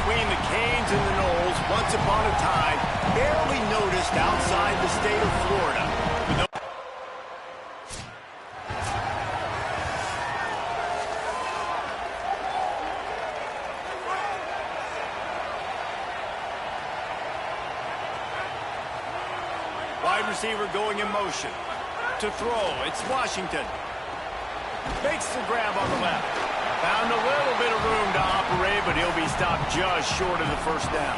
between the Canes and the Noles, once upon a time, barely noticed outside the state of Florida. Wide receiver going in motion. To throw, it's Washington. Makes the grab on the left. Found a little bit of room to operate, but he'll be stopped just short of the first down.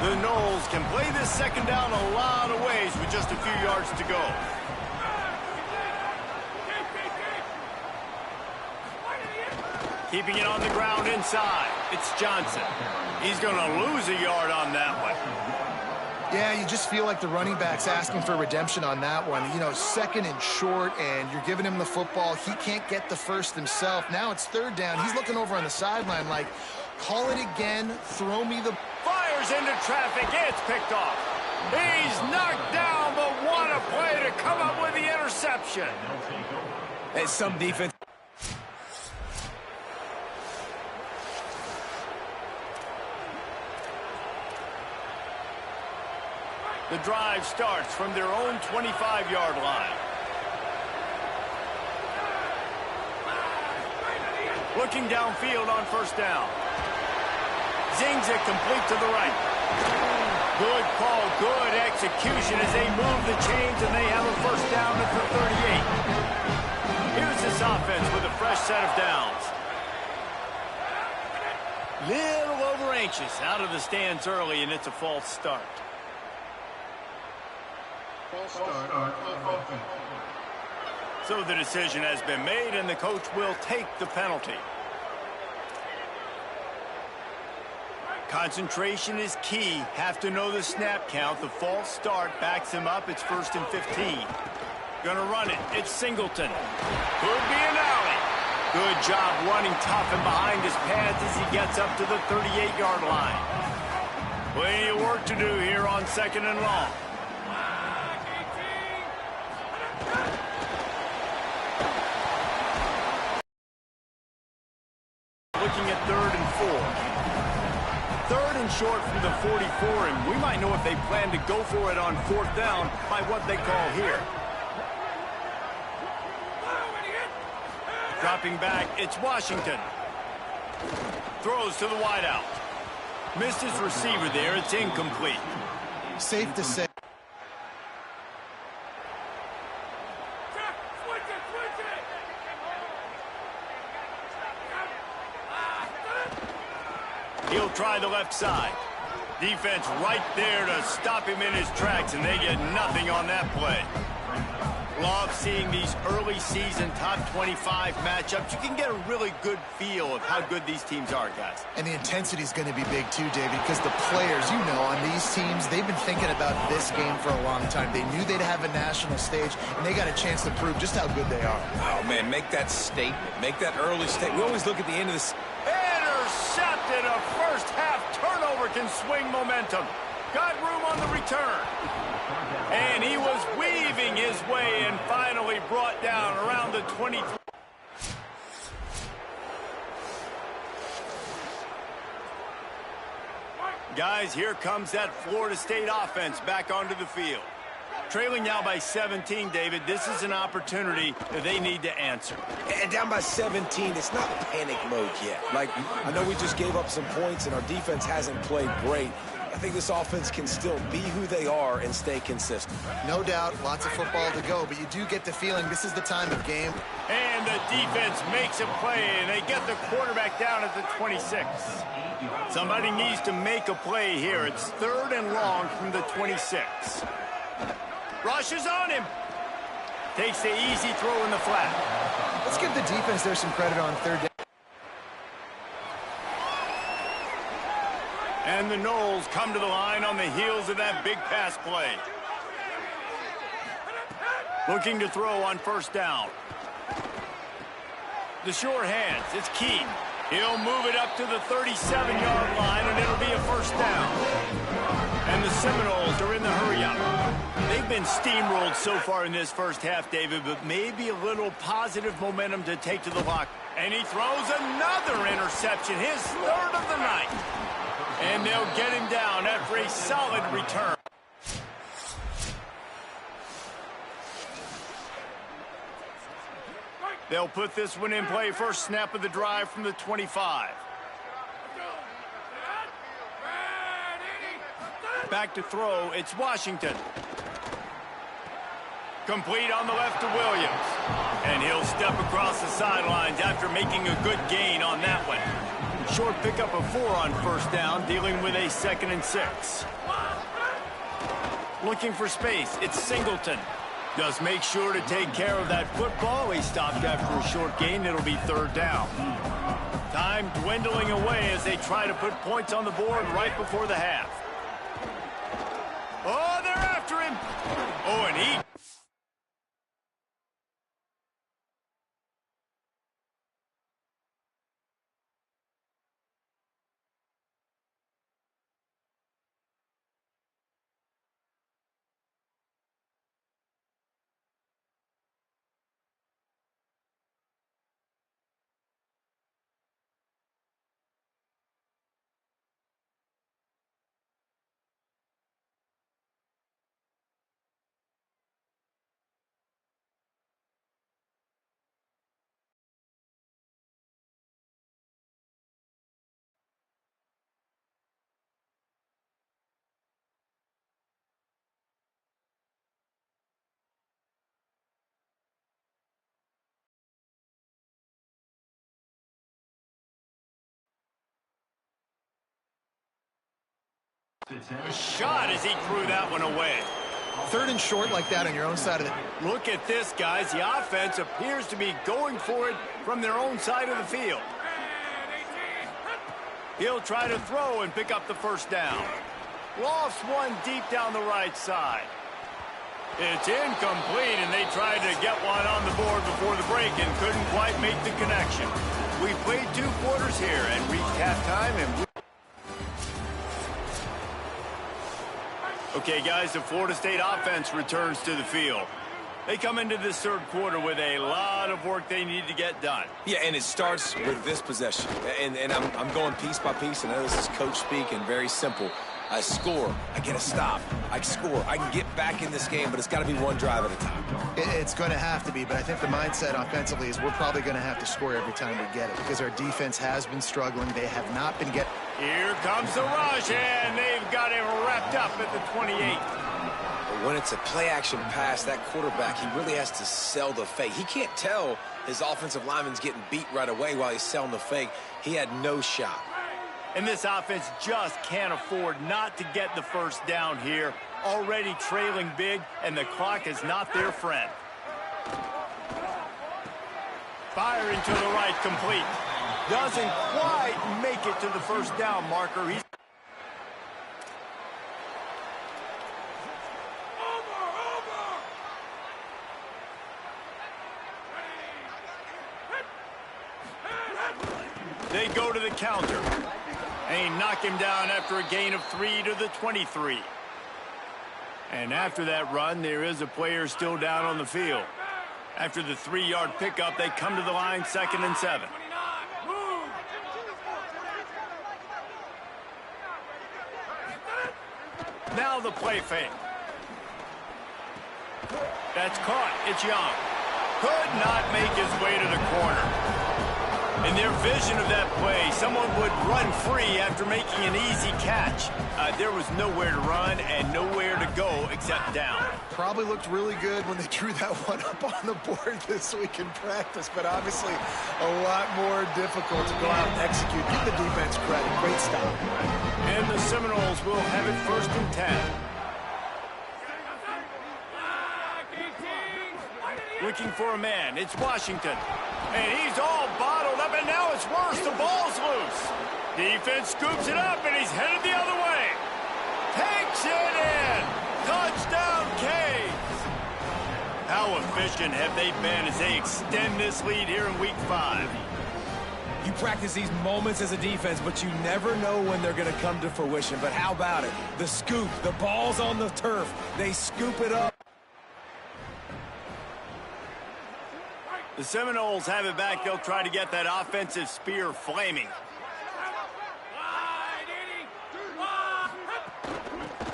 The Noles can play this second down a lot of ways with just a few yards to go. Keeping it on the ground inside. It's Johnson. He's going to lose a yard on that one. Yeah, you just feel like the running back's asking for redemption on that one. You know, second and short, and you're giving him the football. He can't get the first himself. Now it's third down. He's looking over on the sideline like, call it again, throw me the... Fires into traffic. It's picked off. He's knocked down, but what a play to come up with the interception. It's some defense. The drive starts from their own 25-yard line. Looking downfield on first down. Zings it complete to the right. Good call, good execution as they move the chains and they have a first down at the 38. Here's this offense with a fresh set of downs. Little over anxious out of the stands early, and it's a false start. So the decision has been made, and the coach will take the penalty. Concentration is key. Have to know the snap count. The false start backs him up. It's 1st and 15. Gonna run it. It's Singleton. Could be an alley. Good job running tough and behind his pads as he gets up to the 38-yard line. Plenty of work to do here on second and long. Looking at 3rd and 4. 3rd and short from the 44, and we might know if they plan to go for it on 4th down by what they call here. Dropping back, it's Washington. Throws to the wideout. Missed his receiver there, it's incomplete. Safe to say. He'll try the left side. Defense right there to stop him in his tracks, and they get nothing on that play. Love seeing these early season top 25 matchups. You can get a really good feel of how good these teams are, guys. And the intensity is going to be big too, David, because the players, you know, on these teams, they've been thinking about this game for a long time. They knew they'd have a national stage, and they got a chance to prove just how good they are. Oh, man, make that statement. Make that early statement. We always look at the end of this. Intercepted. A first half turnover can swing momentum. Got room on the return. And he was weaving his way and finally brought down around the 23. Guys, here comes that Florida State offense back onto the field. Trailing now by 17, David. This is an opportunity that they need to answer. And down by 17, it's not panic mode yet. Like, I know we just gave up some points and our defense hasn't played great. I think this offense can still be who they are and stay consistent. No doubt, lots of football to go, but you do get the feeling this is the time of game. And the defense makes a play, and they get the quarterback down at the 26. Somebody needs to make a play here. It's 3rd and long from the 26. Rushes on him. Takes the easy throw in the flat. Let's give the defense there some credit on 3rd down. And the Noles come to the line on the heels of that big pass play. Looking to throw on 1st down. The sure hands, it's Keene. He'll move it up to the 37-yard line, and it'll be a 1st down. And the Seminoles are in the hurry-up. They've been steamrolled so far in this first half, David, but maybe a little positive momentum to take to the lock. And he throws another interception, his third of the night. And they'll get him down after a solid return. They'll put this one in play. First snap of the drive from the 25. Back to throw, it's Washington. Complete on the left to Williams. And he'll step across the sidelines after making a good gain on that one. Short pickup of 4 on first down, dealing with a 2nd and 6. Looking for space, it's Singleton. Does make sure to take care of that football. He stopped after a short gain. It'll be 3rd down. Time dwindling away as they try to put points on the board right before the half. Oh, they're after him. Oh, and he... A shot as he threw that one away. 3rd and short like that on your own side of the... Look at this, guys. The offense appears to be going for it from their own side of the field. He'll try to throw and pick up the first down. Lofts one deep down the right side. It's incomplete, and they tried to get one on the board before the break and couldn't quite make the connection. We played 2 quarters here and reached halftime, and okay, guys, the Florida State offense returns to the field. They come into this 3rd quarter with a lot of work they need to get done. Yeah, and it starts with this possession. And I'm going piece by piece. I know this is coach speak and very simple. I score, I get a stop, I score, I can get back in this game, but it's got to be one drive at a time. It's going to have to be, but I think the mindset offensively is we're probably going to have to score every time we get it because our defense has been struggling. They have not been getting... Here comes the rush, and they've got him wrapped up at the 28. But when it's a play-action pass, that quarterback, he really has to sell the fake. He can't tell his offensive lineman's getting beat right away while he's selling the fake. He had no shot. And this offense just can't afford not to get the first down here. Already trailing big, and the clock is not their friend. Firing to the right, complete. Doesn't quite make it to the first down marker. They go to the counter. They knock him down after a gain of 3 to the 23. And after that run, there is a player still down on the field. After the 3-yard pickup, they come to the line, 2nd and 7. Now the play fake. That's caught. It's Young. Could not make his way to the corner. In their vision of that play, someone would run free after making an easy catch. There was nowhere to run and nowhere to go except down. Probably looked really good when they drew that one up on the board this week in practice, but obviously a lot more difficult to go out and execute. Give the defense credit. Great stop. And the Seminoles will have it 1st and 10. Looking for a man. It's Washington. And he's all bottled up, and now it's worse. The ball's loose. Defense scoops it up, and he's headed the other way. Takes it in. Touchdown, Canes. How efficient have they been as they extend this lead here in Week 5? You practice these moments as a defense, but you never know when they're going to come to fruition. But how about it? The scoop, the ball's on the turf. They scoop it up. The Seminoles have it back. They'll try to get that offensive spear flaming.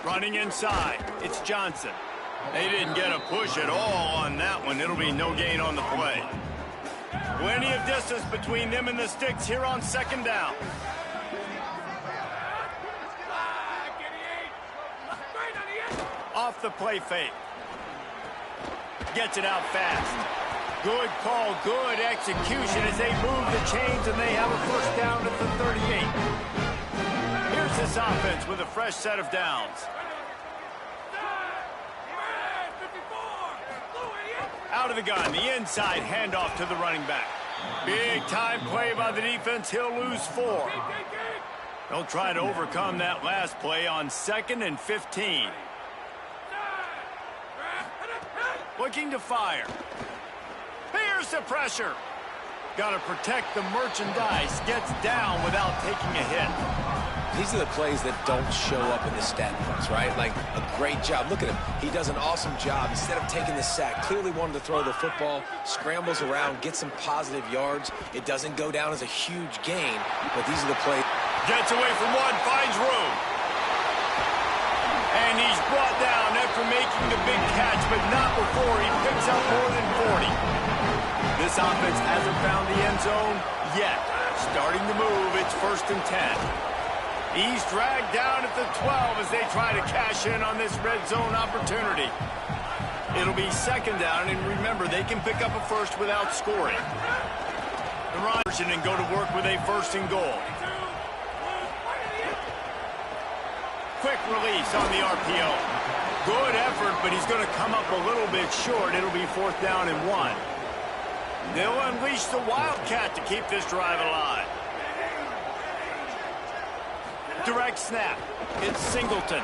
Running inside, it's Johnson. They didn't get a push at all on that one. It'll be no gain on the play. Plenty of distance between them and the sticks here on second down. Off the play fake. Gets it out fast. Good call, good execution as they move the chains and they have a first down at the 38. Here's this offense with a fresh set of downs. Out of the gun, the inside handoff to the running back. Big time play by the defense. He'll lose 4. They'll try to overcome that last play on 2nd and 15. Looking to fire. Here's the pressure. Got to protect the merchandise. Gets down without taking a hit. These are the plays that don't show up in the stat books, right? Like a great job. Look at him. He does an awesome job. Instead of taking the sack, clearly wanted to throw the football, scrambles around, gets some positive yards. It doesn't go down as a huge gain, but these are the plays. Gets away from one, finds room. And he's brought down after making the big catch, but not before he picks up more than 40. This offense hasn't found the end zone yet. Starting to move, it's 1st and 10. He's dragged down at the 12 as they try to cash in on this red zone opportunity. It'll be 2nd down, and remember, they can pick up a first without scoring. The Ryan and go to work with a 1st and goal. Quick release on the RPO. Good effort, but he's going to come up a little bit short. It'll be 4th down and 1. They'll unleash the Wildcat to keep this drive alive. Direct snap. It's Singleton.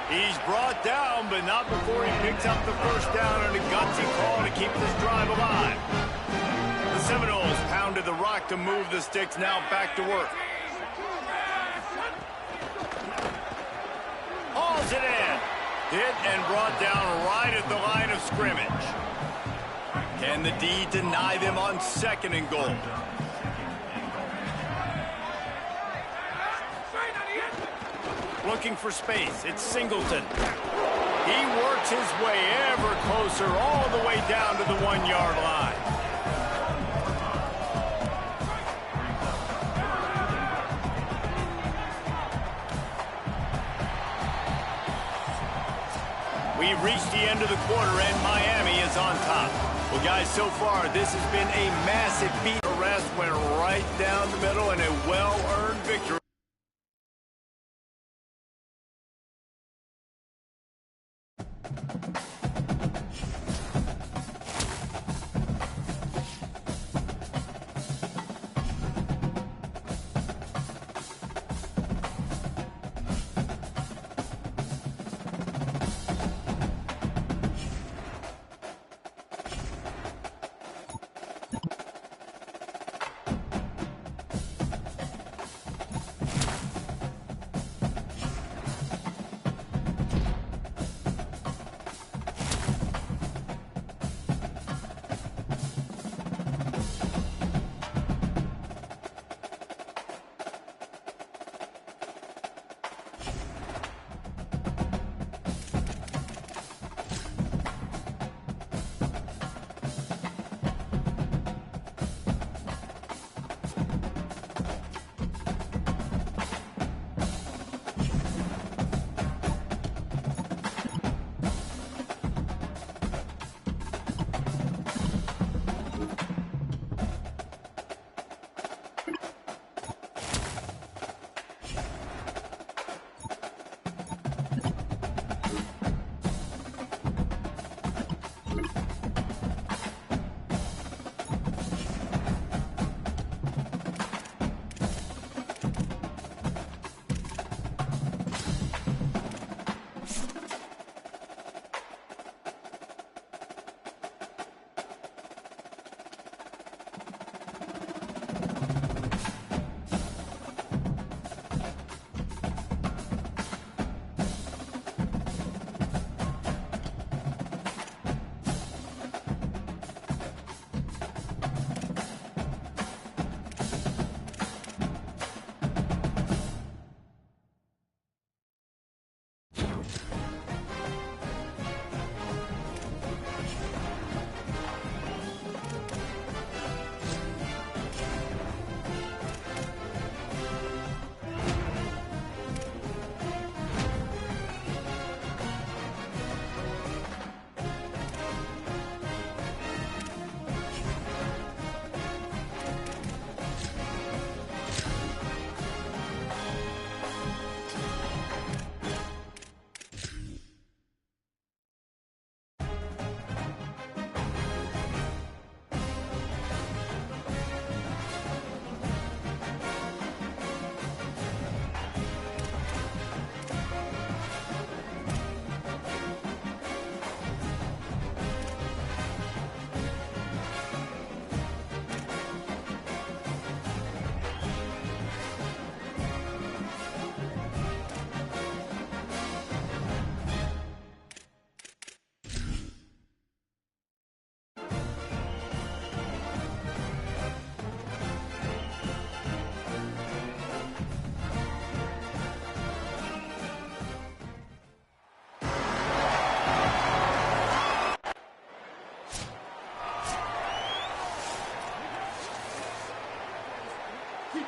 He's brought down, but not before he picks up the first down and a gutsy call to keep this drive alive. The Seminoles pounded the rock to move the sticks, now back to work. Hauls it in. Hit and brought down right at the line of scrimmage. Can the D deny them on 2nd and goal? Looking for space. It's Singleton. He works his way ever closer all the way down to the 1-yard line. We've reached the end of the quarter and Miami is on top. Well, guys, so far this has been a massive beat. Arrest went right down the middle and a well-earned victory.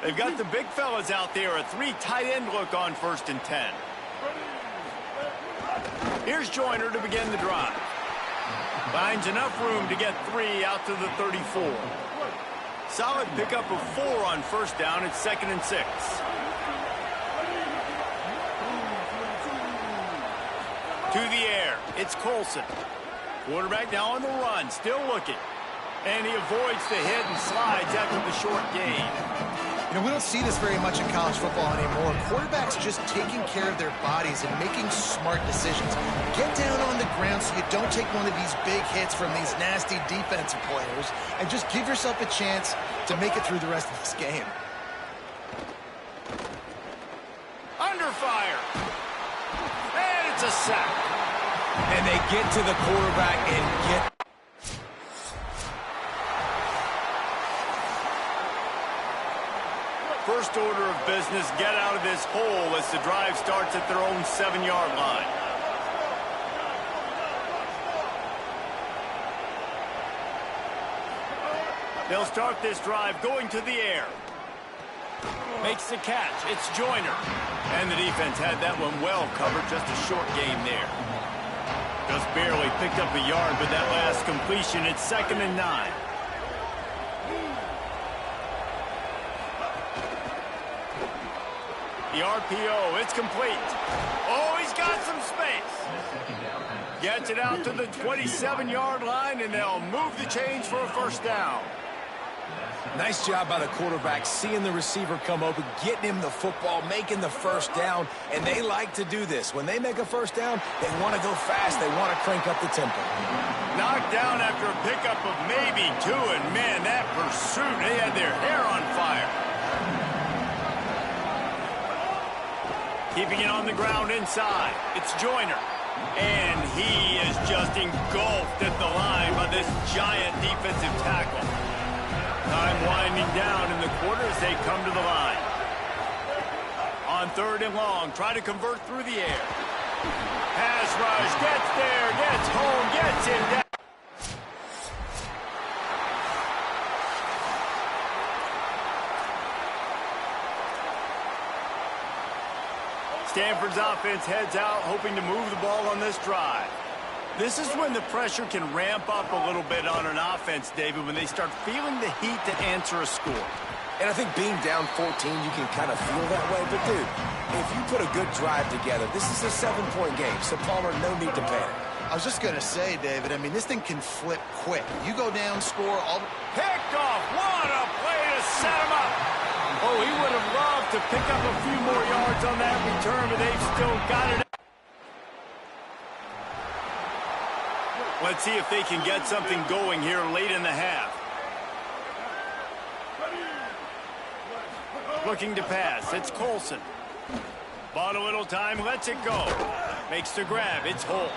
They've got the big fellas out there, a 3 tight end look on 1st and 10. Here's Joyner to begin the drive. Finds enough room to get 3 out to the 34. Solid pickup of 4 on 1st down. It's 2nd and 6. To the air, it's Colson. Quarterback now on the run, still looking. And he avoids the hit and slides after the short gain. You know, we don't see this very much in college football anymore. Quarterbacks just taking care of their bodies and making smart decisions. Get down on the ground so you don't take one of these big hits from these nasty defensive players and just give yourself a chance to make it through the rest of this game. Under fire. And it's a sack. And they get to the quarterback and get... First order of business, get out of this hole as the drive starts at their own 7-yard line. They'll start this drive going to the air. Makes the catch. It's Joyner. And the defense had that one well covered. Just a short gain there. Just barely picked up a yard with that last completion. It's 2nd and 9. The RPO, it's complete. Oh, he's got some space. Gets it out to the 27-yard line, and they'll move the chains for a 1st down. Nice job by the quarterback, seeing the receiver come open, getting him the football, making the 1st down, and they like to do this. When they make a 1st down, they want to go fast. They want to crank up the tempo. Knocked down after a pickup of maybe 2, and man, that pursuit, they had their hair on fire. Keeping it on the ground inside, it's Joyner. And he is just engulfed at the line by this giant defensive tackle. Time winding down in the quarter as they come to the line. On 3rd and long, try to convert through the air. Pass rush, gets there, gets home, gets him down. Stanford's offense heads out, hoping to move the ball on this drive. This is when the pressure can ramp up a little bit on an offense, David, when they start feeling the heat to answer a score. And I think being down 14, you can kind of feel that way. But, dude, if you put a good drive together, this is a 7-point game. So, Palmer, no need to panic. I was just going to say, David, I mean, this thing can flip quick. You go down, score, all... Picked off. What a play to set him up. Oh, he would have loved to pick up a few more yards on that return, but they've still got it. Let's see if they can get something going here late in the half. Looking to pass. It's Colson. Bought a little time, lets it go. Makes the grab. It's Holt.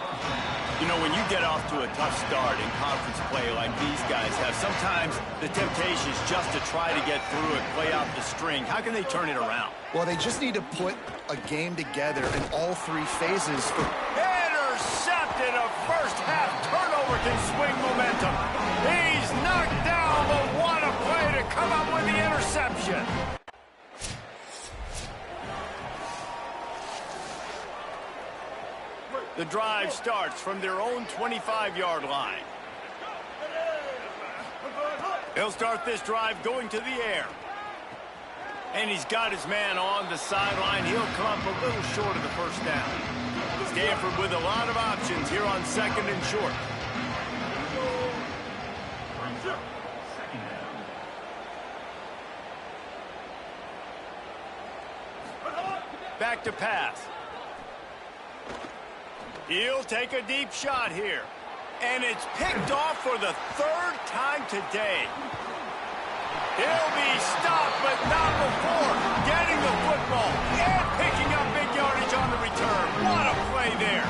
You know, when you get off to a tough start in conference play like these guys have, sometimes the temptation is just to try to get through it, play out the string. How can they turn it around? Well, they just need to put a game together in all 3 phases. Intercepted. A first-half turnover can swing momentum. He's knocked down, but what a play to come up with the interception. The drive starts from their own 25-yard line. He'll start this drive going to the air. And he's got his man on the sideline. He'll come up a little short of the 1st down. Stanford with a lot of options here on 2nd and short. Back to pass. He'll take a deep shot here. And it's picked off for the 3rd time today. He'll be stopped, but not before getting the football and picking up big yardage on the return. What a play there.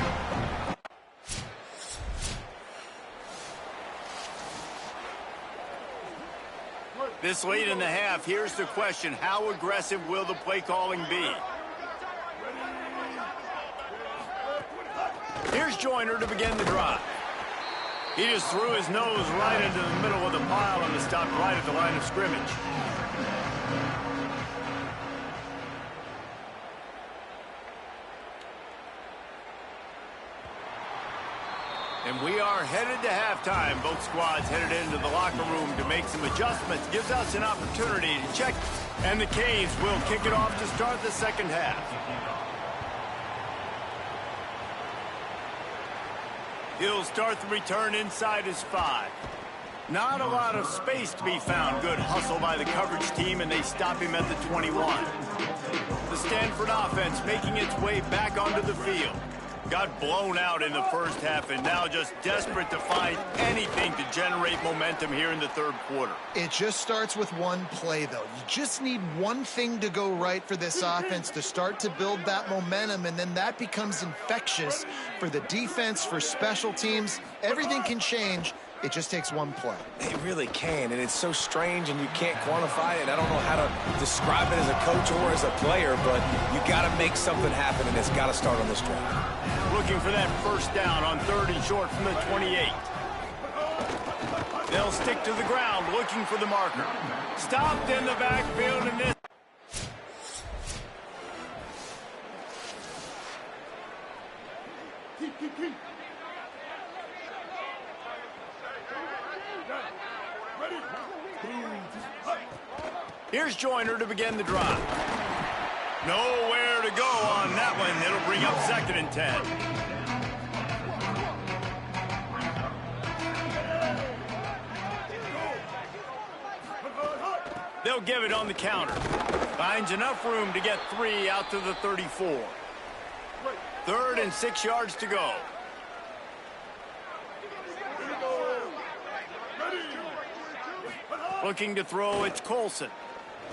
This late in the half, here's the question. How aggressive will the play calling be? Here's Joyner to begin the drive. He just threw his nose right into the middle of the pile and was stopped right at the line of scrimmage. And we are headed to halftime. Both squads headed into the locker room to make some adjustments. Gives us an opportunity to check. And the Canes will kick it off to start the second half. He'll start the return inside his 5. Not a lot of space to be found. Good hustle by the coverage team, and they stop him at the 21. The Stanford offense making its way back onto the field. Got blown out in the first half and now just desperate to find anything to generate momentum here in the third quarter. It just starts with one play, though. You just need one thing to go right for this offense to start to build that momentum, and then that becomes infectious for the defense, for special teams. Everything can change. It just takes one play. It really can, and it's so strange, and you can't quantify it. I don't know how to describe it as a coach or as a player, but you got to make something happen, and it's got to start on this drive. Looking for that first down on 3rd and short from the 28. They'll stick to the ground, looking for the marker. Stopped in the backfield, and this. Here's Joyner to begin the drive. Nowhere to go on that one. It'll bring up 2nd and 10. They'll give it on the counter. Finds enough room to get 3 out to the 34. 3rd and 6 yards to go. Looking to throw, it's Colson.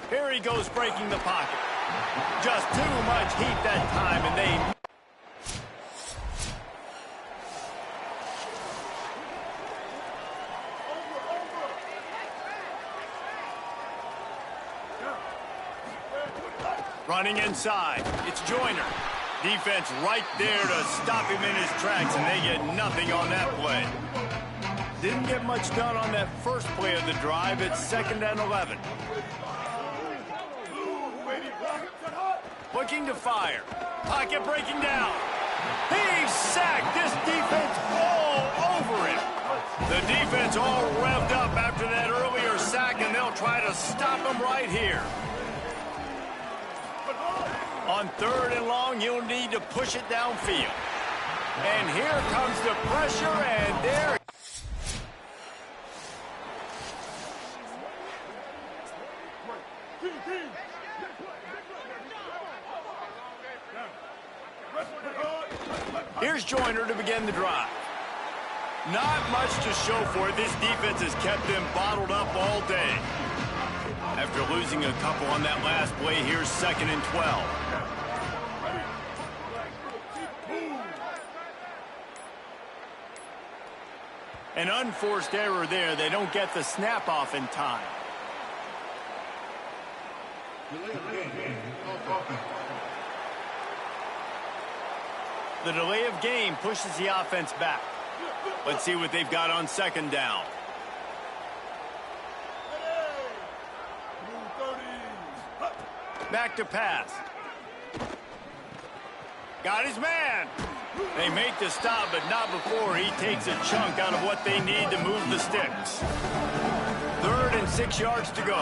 Here he goes, breaking the pocket. Just too much heat that time, and they... Running inside, it's Joyner. Defense right there to stop him in his tracks, and they get nothing on that play. Didn't get much done on that first play of the drive. It's 2nd and 11. Looking to fire. Pocket breaking down. He's sacked. This defense all over him. The defense all revved up after that earlier sack, and they'll try to stop him right here. On 3rd and long, you'll need to push it downfield. And here comes the pressure, and there... Here's Joyner to begin the drive. Not much to show for it. This defense has kept them bottled up all day. After losing a couple on that last play, here's 2nd and 12. An unforced error there. They don't get the snap off in time. The delay of game pushes the offense back. Let's see what they've got on 2nd down. Back to pass. Got his man. They make the stop, but not before he takes a chunk out of what they need to move the sticks. 3rd and 6 yards to go.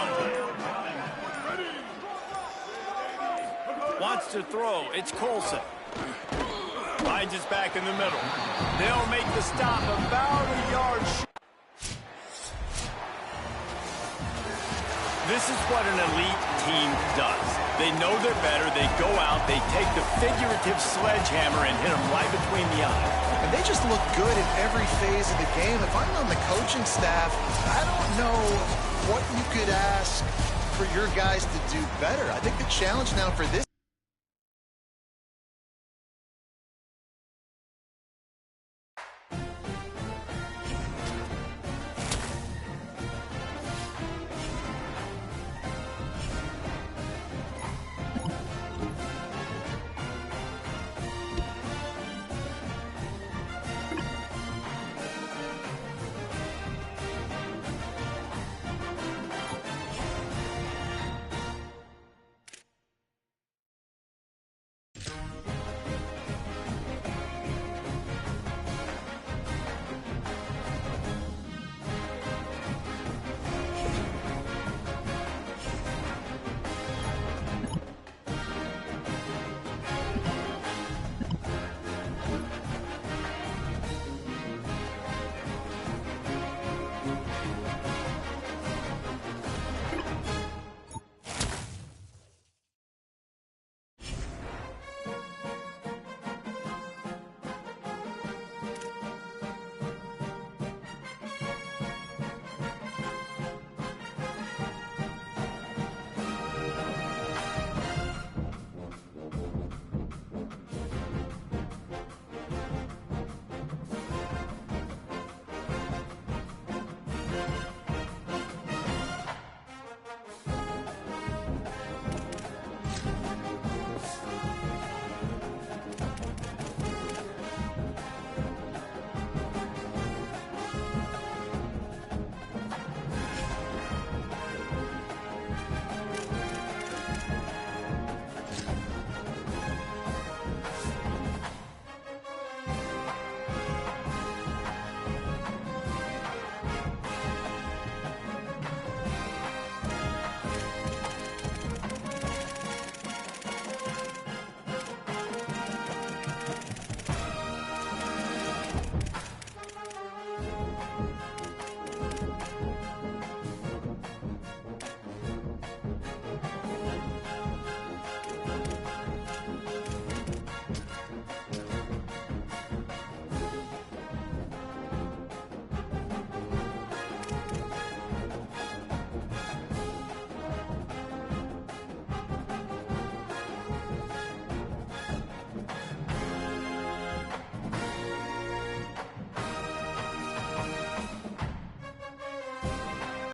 Wants to throw. It's Colson. Finds his back in the middle. They'll make the stop about a yard. This is what an elite team does. They know they're better. They go out. They take the figurative sledgehammer and hit them right between the eyes. And they just look good in every phase of the game. If I'm on the coaching staff, I don't know what you could ask for your guys to do better. I think the challenge now for this